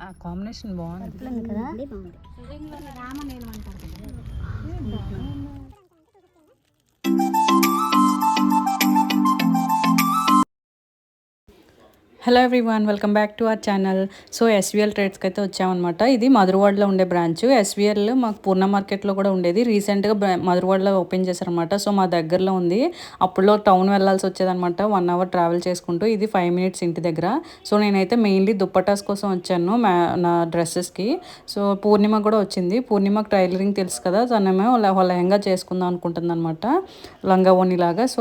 ఆ కాంబినేషన్ బాగుంది కదా. Hello everyone, welcome back to our channel. So SVL ట్రేడ్స్కి అయితే వచ్చామన్నమాట. ఇది మధురవాడలో ఉండే బ్రాంచ్. ఎస్విఎల్ మాకు పూర్ణ మార్కెట్లో కూడా ఉండేది. రీసెంట్గా మధురవాడలో ఓపెన్ చేశారనమాట. సో మా దగ్గరలో ఉంది. అప్పుడులో టౌన్ వెళ్ళాల్సి వచ్చేదనమాట, 1 అవర్ ట్రావెల్ చేసుకుంటూ. ఇది 5 మినిట్స్ ఇంటి దగ్గర. సో నేనైతే మెయిన్లీ దుప్పటాస్ కోసం వచ్చాను, నా డ్రెస్సెస్కి. సో పూర్ణిమ కూడా వచ్చింది. పూర్ణిమకు టైలరింగ్ తెలుసు కదా, తనేమో లెహంగా చేసుకుందాం అనుకుంటుంది అనమాట, లంగా ఓణిలాగా. సో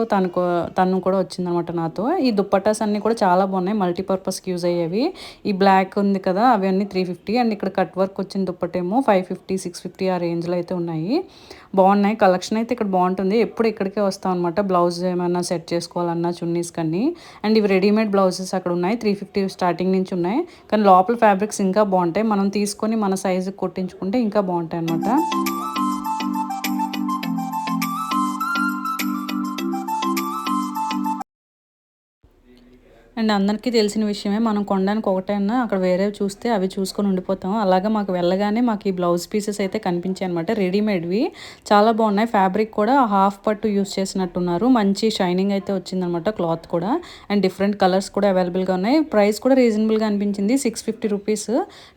తను కూడా వచ్చిందనమాట నాతో. ఈ దుప్పటాస్ అన్నీ కూడా చాలా బాగున్నాయి, మల్టీపర్పస్కి యూజ్ అయ్యేవి. ఈ బ్లాక్ ఉంది కదా, అవన్నీ 350. అండ్ ఇక్కడ కట్ వర్క్ వచ్చిన దుప్పటేమో 550, 650 ఆ రేంజ్లో అయితే ఉన్నాయి. బాగున్నాయి. కలెక్షన్ అయితే ఇక్కడ బాగుంటుంది. ఎప్పుడు ఇక్కడికే వస్తాం అనమాట, బ్లౌజ్ ఏమైనా సెట్ చేసుకోవాలన్నా, చున్నీస్ కన్నీ. అండ్ ఇవి రెడీమేడ్ బ్లౌజెస్ అక్కడ ఉన్నాయి. 350 స్టార్టింగ్ నుంచి ఉన్నాయి. కానీ లోపల ఫ్యాబ్రిక్స్ ఇంకా బాగుంటాయి. మనం తీసుకొని మన సైజుకి కుట్టించుకుంటే ఇంకా బాగుంటాయి అనమాట. అండ్ అందరికీ తెలిసిన విషయమే, మనం కొనడానికి ఒకటైనా అక్కడ వేరే చూస్తే అవి చూసుకొని ఉండిపోతాం. అలాగా మాకు వెళ్ళగానే మాకు ఈ బ్లౌజ్ పీసెస్ అయితే కనిపించాయి అనమాట, రెడీమేడ్వి. చాలా బాగున్నాయి. ఫ్యాబ్రిక్ కూడా హాఫ్ పట్టు యూస్ చేసినట్టున్నారు. మంచి షైనింగ్ అయితే వచ్చిందనమాట, క్లాత్ కూడా. అండ్ డిఫరెంట్ కలర్స్ కూడా అవైలబుల్గా ఉన్నాయి. ప్రైస్ కూడా రీజనబుల్గా అనిపించింది, 650 రూపీస్.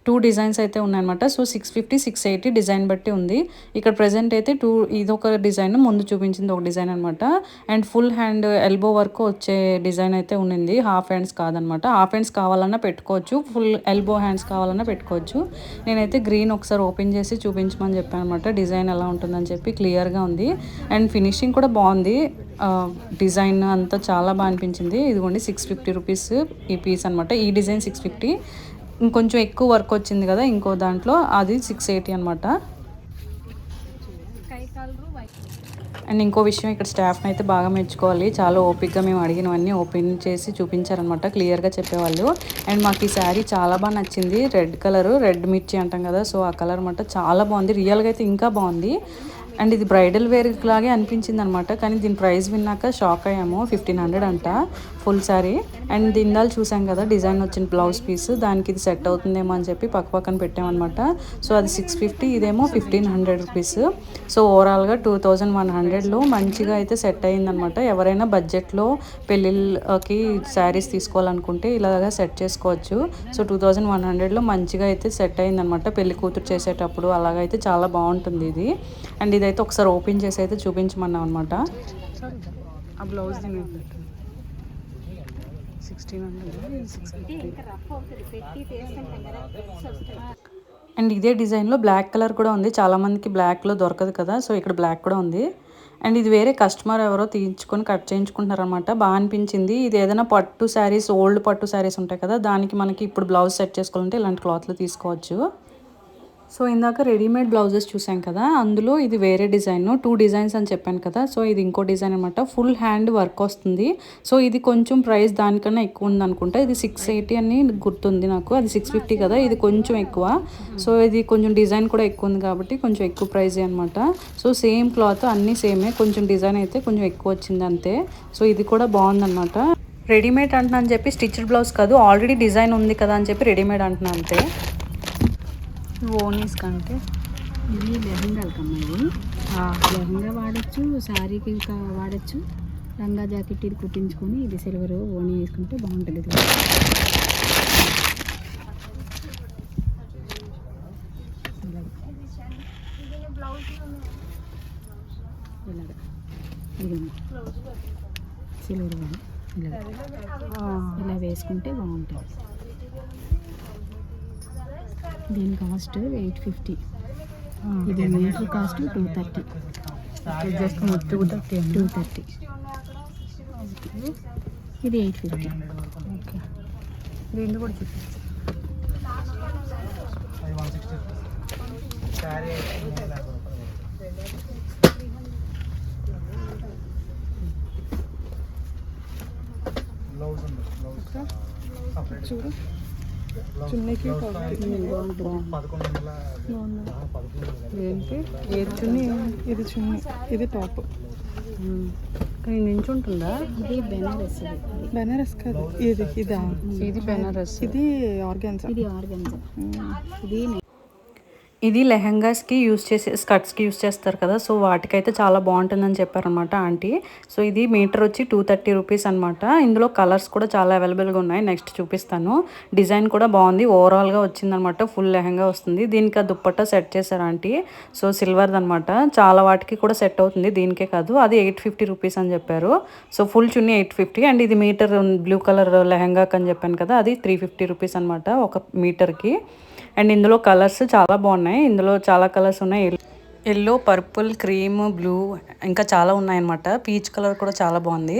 2 డిజైన్స్ అయితే ఉన్నాయన్నమాట. సో 650, 680 డిజైన్ బట్టి ఉంది. ఇక్కడ ప్రెజెంట్ అయితే ఇదొక డిజైన్, ముందు చూపించింది ఒక డిజైన్ అనమాట. And full hand elbow work వచ్చే డిజైన్ అయితే ఉండింది. హాఫ్ హ్యాండ్స్ కాదనమాట. హాఫ్ హ్యాండ్స్ కావాలన్నా పెట్టుకోవచ్చు, ఫుల్ ఎల్బో హ్యాండ్స్ కావాలన్నా పెట్టుకోవచ్చు. నేనైతే గ్రీన్ ఒకసారి ఓపెన్ చేసి చూపించమని చెప్పాను అనమాట, డిజైన్ ఎలా ఉంటుందని చెప్పి. క్లియర్గా ఉంది అండ్ ఫినిషింగ్ కూడా బాగుంది. డిజైన్ అంతా చాలా బాగా అనిపించింది. ఇదిగోండి 650 రూపీస్ ఈ పీస్ అనమాట. ఈ డిజైన్ 650. ఇంకొంచెం ఎక్కువ వర్క్ వచ్చింది కదా ఇంకో దాంట్లో, అది 680 అనమాట. అండ్ ఇంకో విషయం, ఇక్కడ స్టాఫ్ని అయితే బాగా మెచ్చుకోవాలి. చాలా ఓపిక్గా మేము అడిగినవన్నీ ఓపెన్ చేసి చూపించారనమాట, క్లియర్గా చెప్పేవాళ్ళు. అండ్ మాకు ఈ శారీ చాలా బాగా నచ్చింది. రెడ్ కలరు, రెడ్ మిర్చి అంటాం కదా, సో ఆ కలర్ అనమాట. చాలా బాగుంది. రియల్గా అయితే ఇంకా బాగుంది. అండ్ ఇది బ్రైడల్ వేర్ లాగే అనిపించింది అనమాట. కానీ దీని ప్రైస్ విన్నాక షాక్ అయ్యాము. 1500 అంట ఫుల్ శారీ. అండ్ దిందాలు చూసాం కదా, డిజైన్ వచ్చిన బ్లౌజ్ పీస్, దానికి ఇది సెట్ అవుతుందేమో అని చెప్పి పక్కన పెట్టామన్నమాట. సో అది 650, ఇదేమో 1500 రూపీస్. సో ఓవరాల్గా 2100లో మంచిగా అయితే సెట్ అయ్యిందనమాట. ఎవరైనా బడ్జెట్లో పెళ్ళిళ్ళకి శారీస్ తీసుకోవాలనుకుంటే ఇలాగా సెట్ చేసుకోవచ్చు. సో 2100లో మంచిగా అయితే సెట్ అయ్యిందనమాట, పెళ్లి కూతురు చేసేటప్పుడు అలాగైతే చాలా బాగుంటుంది ఇది. అండ్ ఇదైతే ఒకసారి ఓపెన్ చేసి అయితే చూపించమన్నాం అనమాట. ఆ బ్లౌజ్ 1600. అండ్ ఇదే డిజైన్లో బ్లాక్ కలర్ కూడా ఉంది. చాలామందికి బ్లాక్లో దొరకదు కదా, సో ఇక్కడ బ్లాక్ కూడా ఉంది. అండ్ ఇది వేరే కస్టమర్ ఎవరో తీయించుకొని కట్ చేయించుకుంటారనమాట. బాగా అనిపించింది. ఇది ఏదైనా పట్టు శారీస్, ఓల్డ్ పట్టు శారీస్ ఉంటాయి కదా, దానికి మనకి ఇప్పుడు బ్లౌజ్ సెట్ చేసుకోవాలంటే ఇలాంటి క్లాత్లు తీసుకోవచ్చు. సో ఇందాక రెడీమేడ్ బ్లౌజెస్ చూసాం కదా, అందులో ఇది వేరే డిజైన్, 2 డిజైన్స్ అని చెప్పాను కదా. సో ఇది ఇంకో డిజైన్ అనమాట, ఫుల్ హ్యాండ్ వర్క్ వస్తుంది. సో ఇది కొంచెం ప్రైస్ దానికన్నా ఎక్కువ ఉంది అనుకుంటా. ఇది 680 అని గుర్తుంది నాకు, అది 650 కదా, ఇది కొంచెం ఎక్కువ. సో ఇది కొంచెం డిజైన్ కూడా ఎక్కువ ఉంది కాబట్టి కొంచెం ఎక్కువ ప్రైజే అనమాట. సో సేమ్ క్లాత్ అన్నీ సేమే, కొంచెం డిజైన్ అయితే కొంచెం ఎక్కువ వచ్చింది అంతే. సో ఇది కూడా బాగుందన్నమాట. రెడీమేడ్ అంటున్నా అని చెప్పి స్టిచ్డ్ బ్లౌజ్ కాదు, ఆల్రెడీ డిజైన్ ఉంది కదా అని చెప్పి రెడీమేడ్ అంటున్నా అంతే. ఓనీస్ కంటే ఇవి లెహంగాలకు అమ్మాయి, లెహంగా వాడచ్చు, శారీకి వాడచ్చు. లంగా జాకెట్ ఇది కుట్టించుకొని ఇది సిల్వర్ ఓనీ వేసుకుంటే బాగుంటుంది. సిల్వర్ ఇలా వేసుకుంటే బాగుంటుంది. దీని కాస్ట్ 850. ఇది మీటర్ కాస్ట్ 230. జస్ట్ 230. ఇది 850. ఓకే, దీన్ని కూడా చూపించు. చూడు, చున్నీకి ఏంటి, ఏది చున్నీ, ఇది చున్నీ, ఇది టాప్. ఇక్కడ నుంచి ఉంటుందా? ఇది బెనారస్. బెనారస్ కాదు ఇదా? ఇది బెనారస్, ఇది ఆర్గాన్జా. ఇది ఆర్గన్జా. ఇది ఇది లెహంగాస్కి యూస్ చేసే స్కర్ట్స్కి యూస్ చేస్తారు కదా, సో వాటికైతే చాలా బాగుంటుందని చెప్పారనమాట ఆంటీ. సో ఇది మీటర్ వచ్చి 230 రూపీస్ అనమాట. ఇందులో కలర్స్ కూడా చాలా అవైలబుల్గా ఉన్నాయి, నెక్స్ట్ చూపిస్తాను. డిజైన్ కూడా బాగుంది, ఓవరాల్గా వచ్చిందనమాట. ఫుల్ లెహంగా వస్తుంది. దీనికి ఆ దుప్పట్టా సెట్ చేశారు ఆంటీ. సో సిల్వర్ది అనమాట, చాలా వాటికి కూడా సెట్ అవుతుంది, దీనికే కాదు. అది 850 రూపీస్ అని చెప్పారు. సో ఫుల్ చున్నీ 850, అండ్ ఇది మీటర్ బ్లూ కలర్ లెహంగాకి అని చెప్పాను కదా, అది 350 రూపీస్ అనమాట ఒక మీటర్కి. అండ్ ఇందులో కలర్స్ చాలా బాగున్నాయి, ఇందులో చాలా కలర్స్ ఉన్నాయి. ఎల్లో, పర్పుల్, క్రీమ్, బ్లూ, ఇంకా చాలా ఉన్నాయన్నమాట. పీచ్ కలర్ కూడా చాలా బాగుంది.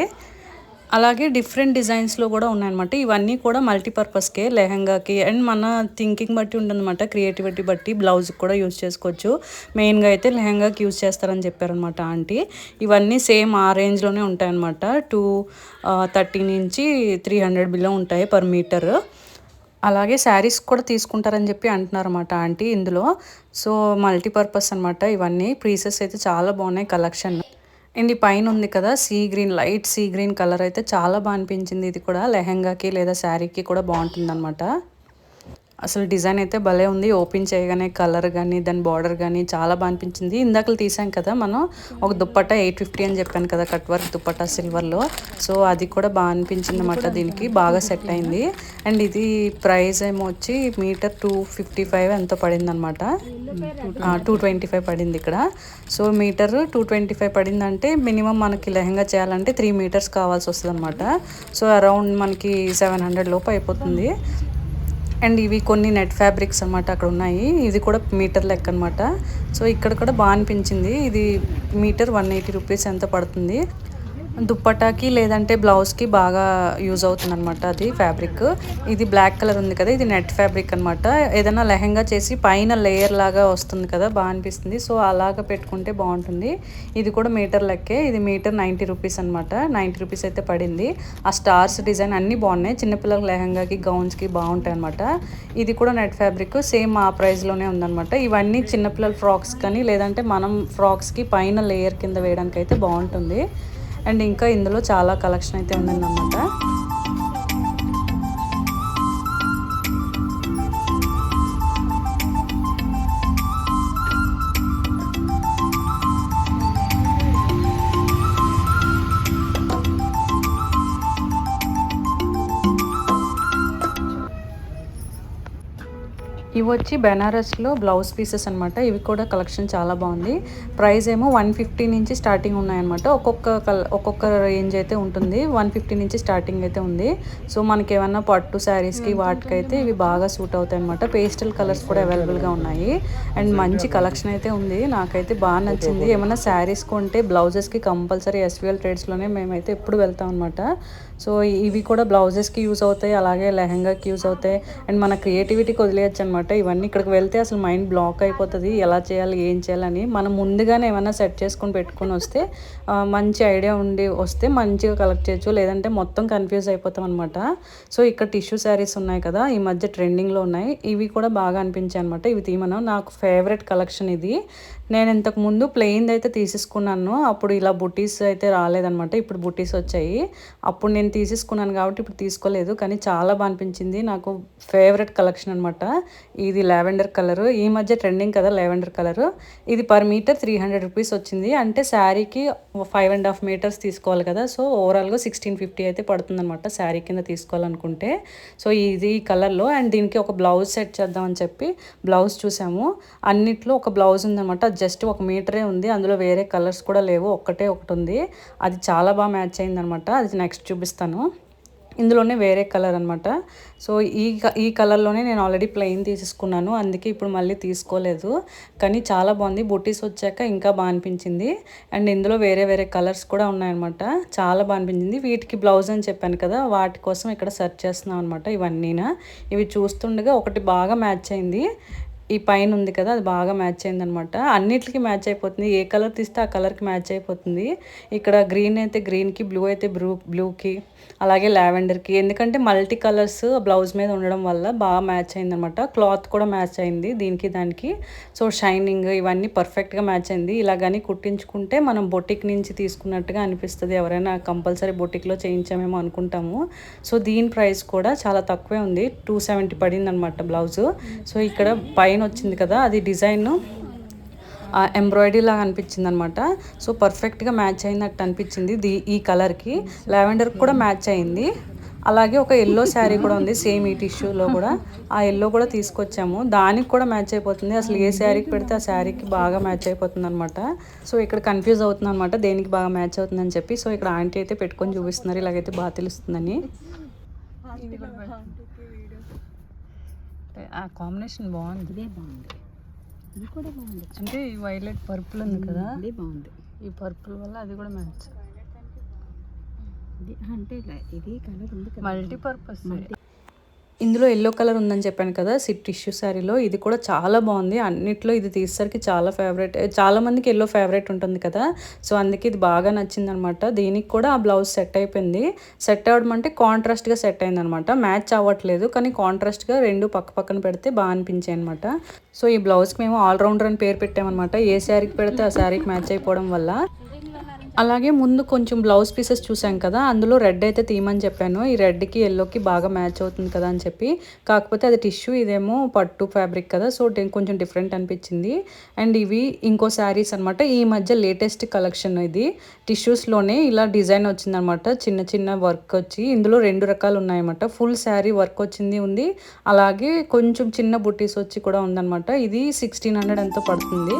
అలాగే డిఫరెంట్ డిజైన్స్లో కూడా ఉన్నాయన్నమాట. ఇవన్నీ కూడా మల్టీపర్పస్కే, లెహంగాకి అండ్ మన థింకింగ్ బట్టి ఉంటుందన్నమాట, క్రియేటివిటీ బట్టి బ్లౌజ్కి కూడా యూజ్ చేసుకోవచ్చు. మెయిన్గా అయితే లెహంగాకి యూజ్ చేస్తారని చెప్పారనమాట ఆంటీ. ఇవన్నీ సేమ్ ఆ రేంజ్లోనే ఉంటాయన్నమాట. 230 నుంచి 300 బిలో ఉంటాయి పర్ మీటర్. అలాగే శారీస్ కూడా తీసుకుంటారని చెప్పి అంటున్నారన్నమాట ఆంటీ ఇందులో. సో మల్టీపర్పస్ అనమాట ఇవన్నీ. పీసెస్ అయితే చాలా బాగున్నాయి కలెక్షన్. అండ్ ఈ పైన ఉంది కదా sea green, light sea green colour అయితే చాలా బాగా అనిపించింది. ఇది కూడా లెహంగాకి లేదా శారీకి కూడా బాగుంటుంది అనమాట. అసలు డిజైన్ అయితే భలే ఉంది. ఓపెన్ చేయగానే కలర్ కానీ దాని బార్డర్ కానీ చాలా బాగా అనిపించింది. ఇందాకలు తీసాం కదా మనం ఒక దుప్పట్టా 850 అని చెప్పాను కదా, కట్ వర్క్ దుప్పట్టా సిల్వర్లో. సో అది కూడా బాగా అనిపించింది అనమాట, దీనికి బాగా సెట్ అయింది. అండ్ ఇది ప్రైస్ ఏమో వచ్చి మీటర్ 255 ఎంతో పడింది అనమాట. 225 పడింది ఇక్కడ. సో మీటర్ 225 పడిందంటే మినిమం మనకి లెహంగా చేయాలంటే 3 మీటర్స్ కావాల్సి వస్తుంది అనమాట. సో అరౌండ్ మనకి 700 లోపు అయిపోతుంది. అండ్ ఇవి కొన్ని నెట్ ఫ్యాబ్రిక్స్ అనమాట అక్కడ ఉన్నాయి. ఇది కూడా మీటర్ లెక్క అనమాట. సో ఇక్కడ కూడా బాగా అనిపించింది. ఇది మీటర్ 180 రూపీస్ ఎంత పడుతుంది. దుప్పటాకి లేదంటే బ్లౌజ్కి బాగా యూజ్ అవుతుంది అనమాట అది ఫ్యాబ్రిక్. ఇది బ్లాక్ కలర్ ఉంది కదా, ఇది నెట్ ఫ్యాబ్రిక్ అనమాట. ఏదైనా లెహంగా చేసి పైన లేయర్ లాగా వస్తుంది కదా, బాగా అనిపిస్తుంది. సో అలాగా పెట్టుకుంటే బాగుంటుంది. ఇది కూడా మీటర్ లెక్కే. ఇది మీటర్ 90 రూపీస్ అనమాట. 90 రూపీస్ అయితే పడింది. ఆ స్టార్స్ డిజైన్ అన్నీ బాగున్నాయి. చిన్నపిల్లల లెహంగాకి గౌన్స్కి బాగుంటాయి అనమాట. ఇది కూడా నెట్ ఫ్యాబ్రిక్, సేమ్ ఆ ప్రైస్లోనే ఉందన్నమాట. ఇవన్నీ చిన్నపిల్లల ఫ్రాక్స్ కానీ లేదంటే మనం ఫ్రాక్స్కి పైన లేయర్ కింద వేయడానికి అయితే బాగుంటుంది. అండ్ ఇంకా ఇందులో చాలా కలెక్షన్ అయితే ఉందన్నమాట. ఇవి వచ్చి బెనారస్లో బ్లౌజ్ పీసెస్ అనమాట. ఇవి కూడా కలెక్షన్ చాలా బాగుంది. ప్రైస్ ఏమో 150 నుంచి స్టార్టింగ్ ఉన్నాయన్నమాట. ఒక్కొక్క రేంజ్ అయితే ఉంటుంది. 150 నుంచి స్టార్టింగ్ అయితే ఉంది. సో మనకి ఏమన్నా పట్టు శారీస్కి వాటికైతే ఇవి బాగా సూట్ అవుతాయి అనమాట. పేస్టల్ కలర్స్ కూడా అవైలబుల్గా ఉన్నాయి. అండ్ మంచి కలెక్షన్ అయితే ఉంది, నాకైతే బాగా నచ్చింది. ఏమన్నా శారీస్ కొంటే బ్లౌజెస్కి కంపల్సరీ ఎస్విఎల్ ట్రేడ్స్లోనే మేమైతే ఎప్పుడు వెళ్తాం అనమాట. సో ఇవి కూడా బ్లౌజెస్కి యూజ్ అవుతాయి, అలాగే లెహంగాకి యూజ్ అవుతాయి. అండ్ మన క్రియేటివిటీకి వదిలేయచ్చు అనమాట. ఇవన్నీ ఇక్కడికి వెళ్తే అసలు మైండ్ బ్లాక్ అయిపోతుంది, ఎలా చేయాలి ఏం చేయాలని. మనం ముందుగానే ఏమైనా సెట్ చేసుకొని పెట్టుకొని వస్తే మంచి ఐడియా ఉండి వస్తే మంచిగా కలెక్ట్ చేయొచ్చు, లేదంటే మొత్తం కన్ఫ్యూజ్ అయిపోతాం అనమాట. సో ఇక్కడ టిష్యూ శారీస్ ఉన్నాయి కదా, ఈ మధ్య ట్రెండింగ్లో ఉన్నాయి. ఇవి కూడా బాగా అనిపించాయి అనమాట. ఇవి తీమను నాకు ఫేవరెట్ కలెక్షన్ ఇది. నేను ఇంతకు ముందు ప్లెయిన్ అయితే తీసేసుకున్నాను, అప్పుడు ఇలా బుటీస్ అయితే రాలేదనమాట. ఇప్పుడు బుటీస్ వచ్చాయి. అప్పుడు నేను తీసేసుకున్నాను కాబట్టి ఇప్పుడు తీసుకోలేదు, కానీ చాలా బాగా అనిపించింది. నాకు ఫేవరెట్ కలెక్షన్ అనమాట. ఇది లావెండర్ కలర్, ఈ మధ్య ట్రెండింగ్ కదా లావెండర్ కలర్. ఇది పర్ మీటర్ 300 రూపీస్ వచ్చింది. అంటే శారీకి 5.5 మీటర్స్ తీసుకోవాలి కదా. సో ఓవరాల్గా 1650 అయితే పడుతుంది అనమాట శారీ కింద తీసుకోవాలనుకుంటే. సో ఇది కలర్లో. అండ్ దీనికి ఒక బ్లౌజ్ సెట్ చేద్దామని చెప్పి బ్లౌజ్ చూసాము. అన్నిట్లో ఒక బ్లౌజ్ ఉందన్నమాట. జస్ట్ 1 మీటరే ఉంది, అందులో వేరే కలర్స్ కూడా లేవు, ఒకటి ఉంది. అది చాలా బాగా మ్యాచ్ అయింది అనమాట. అది నెక్స్ట్ చూపిస్తాను. ఇందులోనే వేరే కలర్ అనమాట. సో ఈ కలర్లోనే నేను ఆల్రెడీ ప్లెయిన్ తీసేసుకున్నాను, అందుకే ఇప్పుడు మళ్ళీ తీసుకోలేదు. కానీ చాలా బాగుంది. బుటీస్ వచ్చాక ఇంకా బాగా అనిపించింది. అండ్ ఇందులో వేరే వేరే కలర్స్ కూడా ఉన్నాయన్నమాట. చాలా బాగా అనిపించింది. వీటికి బ్లౌజ్ అని చెప్పాను కదా, వాటి కోసం ఇక్కడ సెర్చ్ చేస్తున్నాం అనమాట. ఇవన్నీనా ఇవి చూస్తుండగా ఒకటి బాగా మ్యాచ్ అయింది. ఈ పైన ఉంది కదా అది బాగా మ్యాచ్ అయిందనమాట. అన్నిటికీ మ్యాచ్ అయిపోతుంది, ఏ కలర్ తీస్తే ఆ కలర్కి మ్యాచ్ అయిపోతుంది. ఇక్కడ గ్రీన్ అయితే గ్రీన్కి, బ్లూ అయితే బ్లూకి, అలాగే లావెండర్కి, ఎందుకంటే మల్టీ కలర్స్ బ్లౌజ్ మీద ఉండడం వల్ల బాగా మ్యాచ్ అయిందనమాట. క్లాత్ కూడా మ్యాచ్ అయింది దీనికి దానికి. సో షైనింగ్ ఇవన్నీ పర్ఫెక్ట్గా మ్యాచ్ అయింది. ఇలాగని కుట్టించుకుంటే మనం బొటిక్ నుంచి తీసుకున్నట్టుగా అనిపిస్తుంది. ఎవరైనా కంపల్సరీ బొటిక్లో చేయించామేమో అనుకుంటాము. సో దీని ప్రైస్ కూడా చాలా తక్కువే ఉంది, 270 పడింది అనమాట బ్లౌజు. సో ఇక్కడ పైన వచ్చింది కదా అది డిజైన్ ఎంబ్రాయిడరీ లాగా అనిపించింది అనమాట. సో పర్ఫెక్ట్గా మ్యాచ్ అయినట్టు అనిపించింది ఈ కలర్కి. లావెండర్కి కూడా మ్యాచ్ అయింది. అలాగే ఒక ఎల్లో శారీ కూడా ఉంది సేమ్ ఈ టిష్యూలో కూడా. ఆ ఎల్లో కూడా తీసుకొచ్చాము, దానికి కూడా మ్యాచ్ అయిపోతుంది. అసలు ఏ శారీకి పెడితే ఆ శారీకి బాగా మ్యాచ్ అయిపోతుంది అనమాట. సో ఇక్కడ కన్ఫ్యూజ్ అవుతుంది అనమాట దేనికి బాగా మ్యాచ్ అవుతుందని చెప్పి. సో ఇక్కడ ఆంటీ అయితే పెట్టుకొని చూపిస్తున్నారు, ఇలాగైతే బాగా తెలుస్తుందని. ఆ కాంబినేషన్ బాగుంది, ఇదే బాగుంది, ఇది కూడా బాగుంది. అంటే ఈ వైలెట్ పర్పుల్ ఉంది కదా, ఇది బాగుంది. ఈ పర్పుల్ వల్ల అది కూడా మ్యాచ్. ఇది అంటే ఇది కలర్ ఉంది కదా, మల్టీపర్పస్. ఇందులో ఎల్లో కలర్ ఉందని చెప్పాను కదా టిష్యూ శారీలో, ఇది కూడా చాలా బాగుంది. అన్నిట్లో ఇది తీసేసరికి చాలా ఫేవరెట్, చాలా మందికి ఎల్లో ఫేవరెట్ ఉంటుంది కదా. సో అందుకే ఇది బాగా నచ్చింది అనమాట. దీనికి కూడా ఆ బ్లౌజ్ సెట్ అయిపోయింది. సెట్ అవ్వడం అంటే కాంట్రాస్ట్గా సెట్ అయింది అనమాట, మ్యాచ్ అవ్వట్లేదు కానీ కాంట్రాస్ట్గా రెండు పక్క పక్కన పెడితే బాగా అనిపించాయి అనమాట. సో ఈ బ్లౌజ్కి మేము ఆల్రౌండర్ అని పేరు పెట్టామన్నమాట, ఏ శారీకి పెడితే ఆ శారీకి మ్యాచ్ అయిపోవడం వల్ల. అలాగే ముందు కొంచెం బ్లౌజ్ పీసెస్ చూసాం కదా, అందులో రెడ్ అయితే తీయమని చెప్పాను. ఈ రెడ్కి ఎల్లోకి బాగా మ్యాచ్ అవుతుంది కదా అని చెప్పి. కాకపోతే అది టిష్యూ, ఇదేమో పట్టు ఫ్యాబ్రిక్ కదా, సో కొంచెం డిఫరెంట్ అనిపించింది. అండ్ ఇవి ఇంకో శారీస్ అనమాట, ఈ మధ్య లేటెస్ట్ కలెక్షన్. ఇది టిష్యూస్లోనే ఇలా డిజైన్ వచ్చిందనమాట, చిన్న చిన్న వర్క్ వచ్చి. ఇందులో 2 రకాలు ఉన్నాయన్నమాట, ఫుల్ శారీ వర్క్ వచ్చింది ఉంది, అలాగే కొంచెం చిన్న బుట్టీస్ వచ్చి కూడా ఉందన్నమాట. ఇది 1600 ఎంతో పడుతుంది.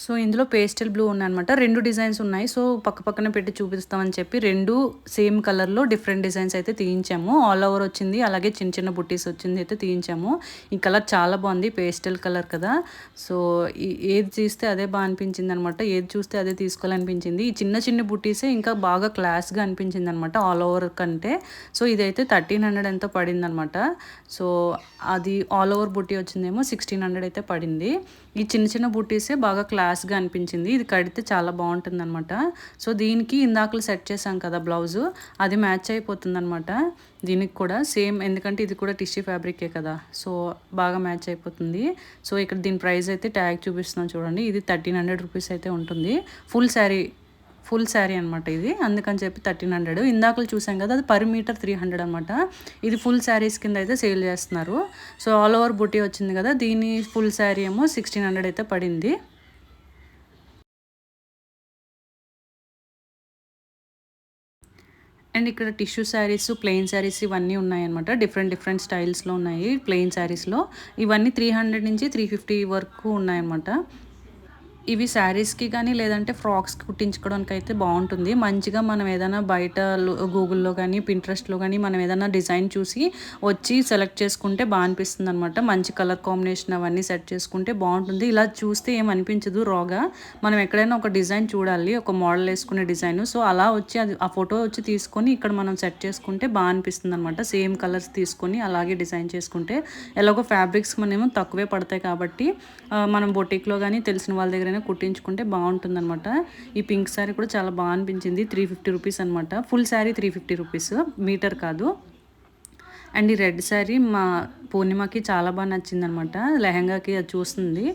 సో ఇందులో పేస్టల్ బ్లూ ఉన్నాయన్నమాట, 2 డిజైన్స్ ఉన్నాయి. సో పక్క పక్కన పెట్టి చూపిస్తామని చెప్పి 2 సేమ్ కలర్లో డిఫరెంట్ డిజైన్స్ అయితే తీయించాము. ఆల్ ఓవర్ వచ్చింది, అలాగే చిన్న చిన్న బుట్టీస్ వచ్చింది అయితే తీయించాము. ఈ కలర్ చాలా బాగుంది, పేస్టల్ కలర్ కదా. సో ఏది తీస్తే అదే బాగా అనిపించింది అనమాట, ఏది చూస్తే అదే తీసుకోవాలనిపించింది. ఈ చిన్న చిన్న బుట్టీసే ఇంకా బాగా క్లాస్గా అనిపించింది అనమాట ఆల్ ఓవర్ కంటే. సో ఇదైతే 1300 ఎంతో పడింది అనమాట. సో అది ఆల్ ఓవర్ బుట్టీ వచ్చిందేమో 1600 అయితే పడింది. ఈ చిన్న చిన్న బుట్టీసే బాగా క్లాస్గా అనిపించింది, ఇది కడితే చాలా బాగుంటుంది అనమాట. సో దీనికి ఇందాకలు సెట్ చేసాం కదా బ్లౌజు, అది మ్యాచ్ అయిపోతుంది అనమాట దీనికి కూడా సేమ్, ఎందుకంటే ఇది కూడా టిష్యూ ఫ్యాబ్రికే కదా, సో బాగా మ్యాచ్ అయిపోతుంది. సో ఇక్కడ దీని ప్రైస్ అయితే ట్యాగ్ చూపిస్తున్నాం చూడండి, ఇది 1300 రూపీస్ అయితే ఉంటుంది. ఫుల్ శారీ అనమాట ఇది, అందుకని చెప్పి 1300. ఇందాకలు చూసాం కదా అది పర్ మీటర్ 300 అనమాట. ఇది ఫుల్ శారీస్ కింద అయితే సేల్ చేస్తున్నారు. సో ఆల్ ఓవర్ బుటీ వచ్చింది కదా, దీని ఫుల్ శారీ ఏమో 1600 అయితే పడింది. అండ్ ఇక్కడ టిష్యూ శారీస్, ప్లెయిన్ శారీస్ ఇవన్నీ ఉన్నాయన్నమాట, డిఫరెంట్ స్టైల్స్లో ఉన్నాయి. ప్లెయిన్ శారీస్లో ఇవన్నీ 300 నుంచి 350 వరకు ఉన్నాయన్నమాట. ఇవి శారీస్కి కానీ లేదంటే ఫ్రాక్స్కి కుట్టించుకోవడానికి అయితే బాగుంటుంది. మంచిగా మనం ఏదైనా బయట గూగుల్లో కానీ పింట్రెస్ట్లో కానీ మనం ఏదైనా డిజైన్ చూసి వచ్చి సెలెక్ట్ చేసుకుంటే బాగా అనిపిస్తుంది అనమాట. మంచి కలర్ కాంబినేషన్ అవన్నీ సెట్ చేసుకుంటే బాగుంటుంది. ఇలా చూస్తే ఏమనిపించదు రాగా, మనం ఎక్కడైనా ఒక డిజైన్ చూడాలి, ఒక మోడల్ వేసుకునే డిజైన్. సో అలా వచ్చి అది ఆ ఫోటో వచ్చి తీసుకొని ఇక్కడ మనం సెట్ చేసుకుంటే బాగా అనిపిస్తుంది అనమాట. సేమ్ కలర్స్ తీసుకొని అలాగే డిజైన్ చేసుకుంటే, ఎలాగో ఫ్యాబ్రిక్స్ మనమేమో తక్కువే పడతాయి కాబట్టి మనం బొటిక్లో కానీ తెలిసిన వాళ్ళ దగ్గర కుట్టించుకుంటే బాగుంటుంది అనమాట. ఈ పింక్ శారీ కూడా చాలా బాగా అనిపించింది, 350 రూపీస్ అనమాట. ఫుల్ శారీ 350 రూపీస్, మీటర్ కాదు. అండ్ ఈ రెడ్ శారీ మా పూర్ణిమకి చాలా బాగా నచ్చింది అనమాట, లెహంగాకి అది చూస్తుంది.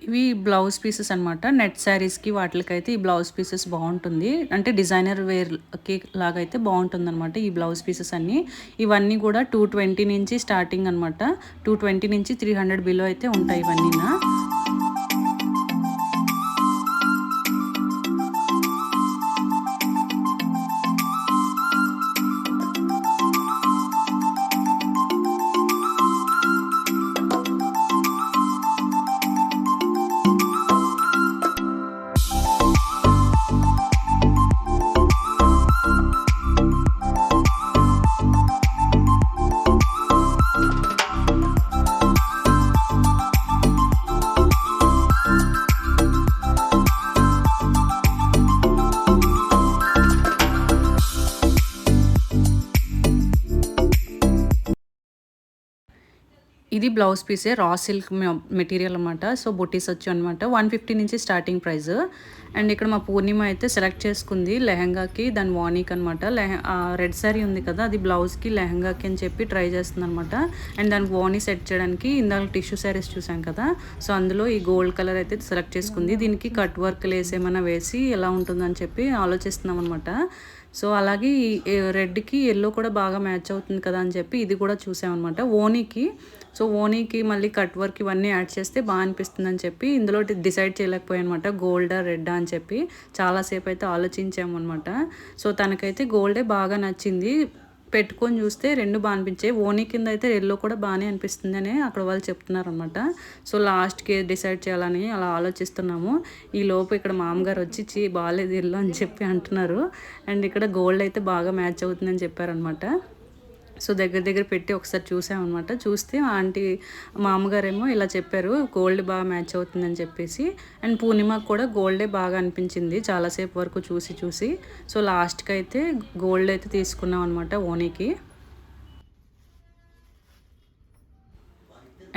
ఇవి బ్లౌజ్ పీసెస్ అనమాట, నెట్ శారీస్కి వాటికైతే ఈ బ్లౌజ్ పీసెస్ బాగుంటుంది, అంటే డిజైనర్ వేర్కి లాగా అయితే బాగుంటుంది అనమాట ఈ బ్లౌజ్ పీసెస్ అన్నీ. ఇవన్నీ కూడా 220 నుంచి స్టార్టింగ్ అనమాట, 220 నుంచి 300 బిలో అయితే ఉంటాయి ఇవన్నీ. ఇది బ్లౌజ్ పీసే రా సిల్క్ మెటీరియల్ అనమాట. సో బుటీస్ వచ్చి అనమాట 150 నుంచి స్టార్టింగ్ ప్రైస్. అండ్ ఇక్కడ మా పూర్ణిమ అయితే సెలెక్ట్ చేసుకుంది లెహంగాకి దాని వానీకి అనమాట. రెడ్ శారీ ఉంది కదా అది బ్లౌజ్కి లెహంగాకి అని చెప్పి ట్రై చేస్తుంది అనమాట. అండ్ దానికి వానీ సెట్ చేయడానికి ఇందాక టిష్యూ శారీస్ చూసాం కదా, సో అందులో ఈ గోల్డ్ కలర్ అయితే సెలెక్ట్ చేసుకుంది. దీనికి కట్ వర్క్ లేస్ ఏమైనా వేసి ఎలా ఉంటుందని చెప్పి ఆలోచిస్తున్నాం అనమాట. సో అలాగే ఈ రెడ్కి ఎల్లో కూడా బాగా మ్యాచ్ అవుతుంది కదా అని చెప్పి ఇది కూడా చూసామన్నమాట ఓనీకి. సో ఓనీకి మళ్ళీ కట్ వర్క్ ఇవన్నీ యాడ్ చేస్తే బాగా అనిపిస్తుంది అని చెప్పి ఇందులో డిసైడ్ చేయలేకపోయాను అనమాట, గోల్డా రెడ్డా అని చెప్పి చాలాసేపు అయితే ఆలోచించామన్నమాట. సో తనకైతే గోల్డే బాగా నచ్చింది. పెట్టుకొని చూస్తే రెండు బాగా అనిపించాయి. ఓనీ కింద అయితే ఎల్లో కూడా బాగానే అనిపిస్తుంది అని అక్కడ వాళ్ళు చెప్తున్నారు అనమాట. సో లాస్ట్కి డిసైడ్ చేయాలని అలా ఆలోచిస్తున్నాము. ఈ లోపు ఇక్కడ మామగారు వచ్చి బాగాలేదు ఎల్లో అని చెప్పి అంటున్నారు. అండ్ ఇక్కడ గోల్డ్ అయితే బాగా మ్యాచ్ అవుతుందని చెప్పారనమాట. సో దగ్గర పెట్టి ఒకసారి చూసామన్నమాట. చూస్తే ఆంటీ మా అమ్మగారేమో ఇలా చెప్పారు గోల్డ్ బాగా మ్యాచ్ అవుతుందని చెప్పేసి. అండ్ పూర్ణిమకు కూడా గోల్డే బాగా అనిపించింది చాలాసేపు వరకు చూసి. సో లాస్ట్కి అయితే గోల్డ్ అయితే తీసుకున్నాం అనమాట ఓనీకి.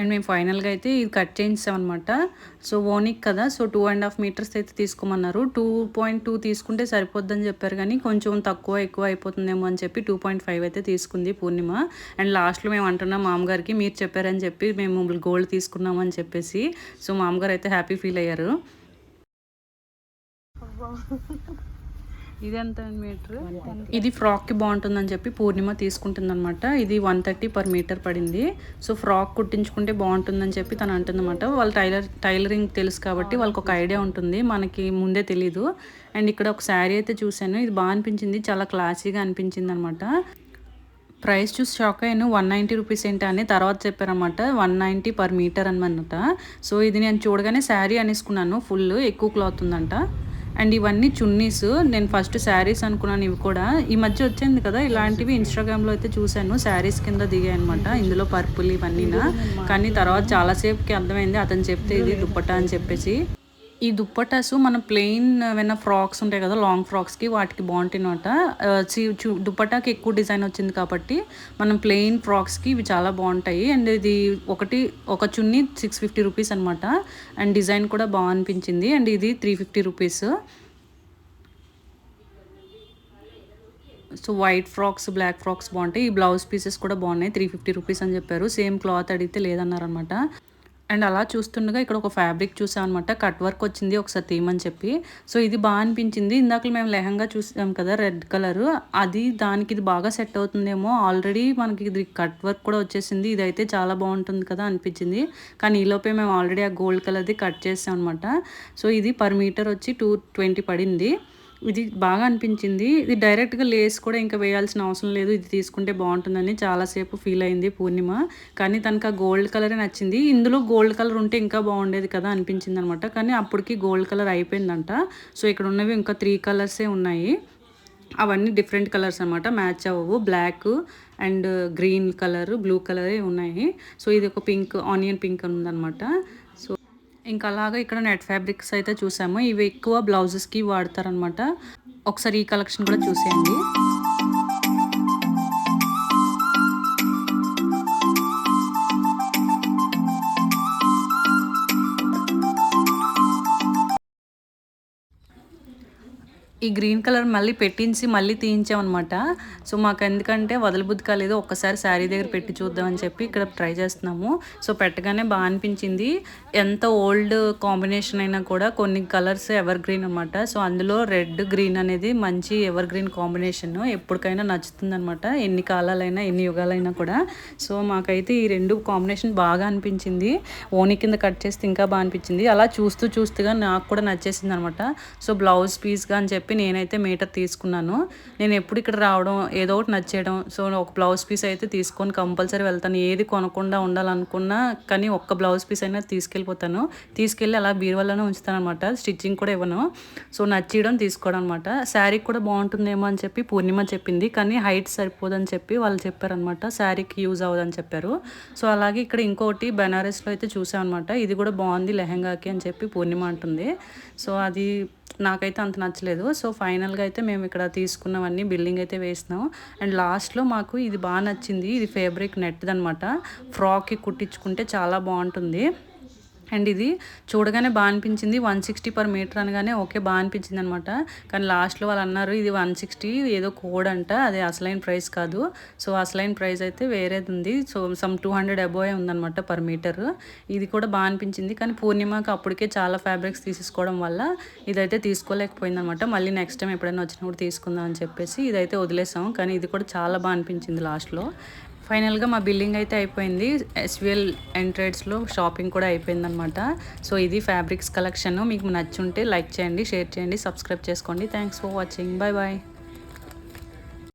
అండ్ మేము ఫైనల్గా అయితే ఇది కట్ చేయించాం అనమాట. సో ఓనిక్ కదా, సో 2.5 మీటర్స్ అయితే తీసుకోమన్నారు. 2.2 తీసుకుంటే సరిపోద్దని చెప్పారు, కానీ కొంచెం ఎక్కువ అయిపోతుందేమో అని చెప్పి 2.5 అయితే తీసుకుంది పూర్ణిమ. అండ్ లాస్ట్లో మేము అంటున్నాం మామగారికి మీరు చెప్పారని చెప్పి మేము గోల్డ్ తీసుకున్నామని చెప్పేసి. సో మామగారు అయితే హ్యాపీ ఫీల్ అయ్యారు. ఇది ఎంత మీటర్? ఇది ఫ్రాక్కి బాగుంటుందని చెప్పి పూర్ణిమ తీసుకుంటుంది అనమాట. ఇది 130 per మీటర్ పడింది. సో ఫ్రాక్ కుట్టించుకుంటే బాగుంటుందని చెప్పి తను అంటుందన్నమాట. వాళ్ళు టైలరింగ్ తెలుసు కాబట్టి వాళ్ళకి ఒక ఐడియా ఉంటుంది, మనకి ముందే తెలీదు. అండ్ ఇక్కడ ఒక శారీ అయితే చూశాను, ఇది బాగా అనిపించింది, చాలా క్లాసీగా అనిపించింది అనమాట. ప్రైస్ చూసి షాక్ అయ్యాను. 190 రూపీస్ ఏంటి అని తర్వాత చెప్పారనమాట. 190 per మీటర్ అనమాట. సో ఇది నేను చూడగానే శారీ అనేసుకున్నాను, ఫుల్ ఎక్కువ క్లాత్ ఉందంట. అండ్ ఇవన్నీ చున్నీస్, నేను ఫస్ట్ శారీస్ అనుకున్నాను, ఇవి కూడా ఈ మధ్య వచ్చింది కదా ఇలాంటివి ఇన్స్టాగ్రామ్లో అయితే చూశాను, శారీస్ కింద దిగాయి అనమాట. ఇందులో పర్పుల్ ఇవన్నీనా, కానీ తర్వాత చాలాసేపుకి అర్థమైంది అతను చెప్తే ఇది దుప్పటా అని చెప్పేసి. ఈ దుప్పటాస్ మనం ప్లెయిన్ ఏమైనా ఫ్రాక్స్ ఉంటాయి కదా లాంగ్ ఫ్రాక్స్కి, వాటికి బాగుంటాయి అనమాట. దుప్పటాకి ఎక్కువ డిజైన్ వచ్చింది కాబట్టి మనం ప్లెయిన్ ఫ్రాక్స్కి ఇవి చాలా బాగుంటాయి. అండ్ ఇది ఒక చున్నీ 650 రూపీస్ అనమాట. అండ్ డిజైన్ కూడా బాగా అనిపించింది. అండ్ ఇది 350 rupees. So white frocks black frocks బాగుంటాయి. ఈ బ్లౌజ్ పీసెస్ కూడా బాగున్నాయి, 350 రూపీస్ అని చెప్పారు. సేమ్ క్లాత్ అడిగితే లేదన్నారనమాట. అండ్ అలా చూస్తుండగా ఇక్కడ ఒక ఫ్యాబ్రిక్ చూసాం అనమాట, కట్ వర్క్ వచ్చింది, ఒకసారి తీయమని చెప్పి. సో ఇది బాగా అనిపించింది. ఇందాక మేము లెహంగా చూసాం కదా రెడ్ కలర్, అది దానికి ఇది బాగా సెట్ అవుతుందేమో. ఆల్రెడీ మనకి ఇది కట్ వర్క్ కూడా వచ్చేసింది, ఇదైతే చాలా బాగుంటుంది కదా అనిపించింది. కానీ ఈలోపే మేము ఆల్రెడీ ఆ గోల్డ్ కలర్ది కట్ చేసాం అనమాట. సో ఇది పర్ మీటర్ వచ్చి 220 పడింది. ఇది బాగా అనిపించింది. ఇది డైరెక్ట్గా లేస్ కూడా ఇంకా వేయాల్సిన అవసరం లేదు, ఇది తీసుకుంటే బాగుంటుందని చాలాసేపు ఫీల్ అయింది పూర్ణిమ. కానీ తనకు ఆ గోల్డ్ కలరే నచ్చింది. ఇందులో గోల్డ్ కలర్ ఉంటే ఇంకా బాగుండేది కదా అనిపించింది అనమాట. కానీ అప్పటికి గోల్డ్ కలర్ అయిపోయిందంట. సో ఇక్కడ ఉన్నవి ఇంకా 3 కలర్సే ఉన్నాయి, అవన్నీ డిఫరెంట్ కలర్స్ అనమాట, మ్యాచ్ అవ్వవు. Black and green colour, blue కలరే ఉన్నాయి. సో ఇది ఒక పింక్, ఆనియన్ పింక్ ఉందన్నమాట. సో ఇంకా అలాగా ఇక్కడ నెట్ ఫ్యాబ్రిక్స్ అయితే చూసాము, ఇవి ఎక్కువ బ్లౌజెస్కి వాడతారనమాట. ఒకసారి ఈ కలెక్షన్ కూడా చూసేయండి. ఈ గ్రీన్ కలర్ మళ్ళీ పెట్టించి మళ్ళీ తీయించామన్నమాట. సో మాకు ఎందుకంటే వదలబుద్ధి కాలేదు, ఒక్కసారి శారీ దగ్గర పెట్టి చూద్దామని చెప్పి ఇక్కడ ట్రై చేస్తున్నాము. సో పెట్టగానే బాగా అనిపించింది. ఎంత ఓల్డ్ కాంబినేషన్ అయినా కూడా కొన్ని కలర్స్ ఎవర్ గ్రీన్ అనమాట. సో అందులో రెడ్ గ్రీన్ అనేది మంచి ఎవర్ గ్రీన్ కాంబినేషన్, ఎప్పటికైనా నచ్చుతుంది అనమాట, ఎన్ని కాలాలైనా ఎన్ని యుగాలైనా కూడా. సో మాకైతే ఈ రెండు కాంబినేషన్ బాగా అనిపించింది. ఓని కింద కట్ చేస్తే ఇంకా బాగా అనిపించింది. అలా చూస్తూగా నాకు కూడా నచ్చేసింది అనమాట. సో బ్లౌజ్ పీస్గా అని చెప్పి నేనైతే మీటర్ తీసుకున్నాను. నేను ఎప్పుడు ఇక్కడ రావడం ఏదో ఒకటి నచ్చేయడం, సో ఒక బ్లౌజ్ పీస్ అయితే తీసుకొని కంపల్సరీ వెళ్తాను. ఏది కొనకుండా ఉండాలనుకున్నా కానీ ఒక్క బ్లౌజ్ పీస్ అయినా తీసుకెళ్ళి అలా బీరువాలోనే ఉంచుతాను అనమాట. స్టిచ్చింగ్ కూడా ఇవ్వను. సో నచ్చేయడం తీసుకోవడం అనమాట. శారీకి కూడా బాగుంటుందేమో అని చెప్పి పూర్ణిమ చెప్పింది, కానీ హైట్ సరిపోదని చెప్పి వాళ్ళు చెప్పారనమాట, శారీకి యూజ్ అవ్వదని చెప్పారు. సో అలాగే ఇక్కడ ఇంకోటి బెనారస్లో అయితే చూసాం అనమాట, ఇది కూడా బాగుంది లెహంగాకి అని చెప్పి పూర్ణిమ అంటుంది. సో అది నాకైతే అంత నచ్చలేదు. సో ఫైనల్గా అయితే మేము ఇక్కడ తీసుకున్నవన్నీ బిల్లింగ్ అయితే వేసినాం. అండ్ లాస్ట్లో మాకు ఇది బాగా నచ్చింది. ఇది ఫ్యాబ్రిక్ నెట్ది అనమాట. ఫ్రాక్కి కుట్టించుకుంటే చాలా బాగుంటుంది. అండ్ ఇది చూడగానే బాగా అనిపించింది. 160 పర్ మీటర్ అనగానే ఓకే బాగా అనిపించింది అనమాట. కానీ లాస్ట్లో వాళ్ళు అన్నారు ఇది 160 ఏదో కోడ్ అంట, అది అసలైన ప్రైస్ కాదు. సో అసలైన ప్రైస్ అయితే వేరేది ఉంది. సో సమ్ 200 అబోవ్ ఉందన్నమాట పర్ మీటర్. ఇది కూడా బాగా అనిపించింది. కానీ పూర్ణిమకి అప్పటికే చాలా ఫ్యాబ్రిక్స్ తీసుకోవడం వల్ల ఇదైతే తీసుకోలేకపోయింది అనమాట. మళ్ళీ నెక్స్ట్ టైం ఎప్పుడైనా వచ్చినప్పుడు తీసుకుందాం అని చెప్పేసి ఇదైతే వదిలేసాం. కానీ ఇది కూడా చాలా బాగా అనిపించింది లాస్ట్లో. ఫైనల్గా మా బిల్లింగ్ అయితే అయిపోయింది. ఎస్విఎల్ అండ్ ట్రేడ్స్లో షాపింగ్ కూడా అయిపోయిందనమాట. సో ఇది ఫ్యాబ్రిక్స్ కలెక్షన్. మీకు నచ్చుంటే లైక్ చేయండి, షేర్ చేయండి, సబ్స్క్రైబ్ చేసుకోండి. Thanks for watching. Bye bye.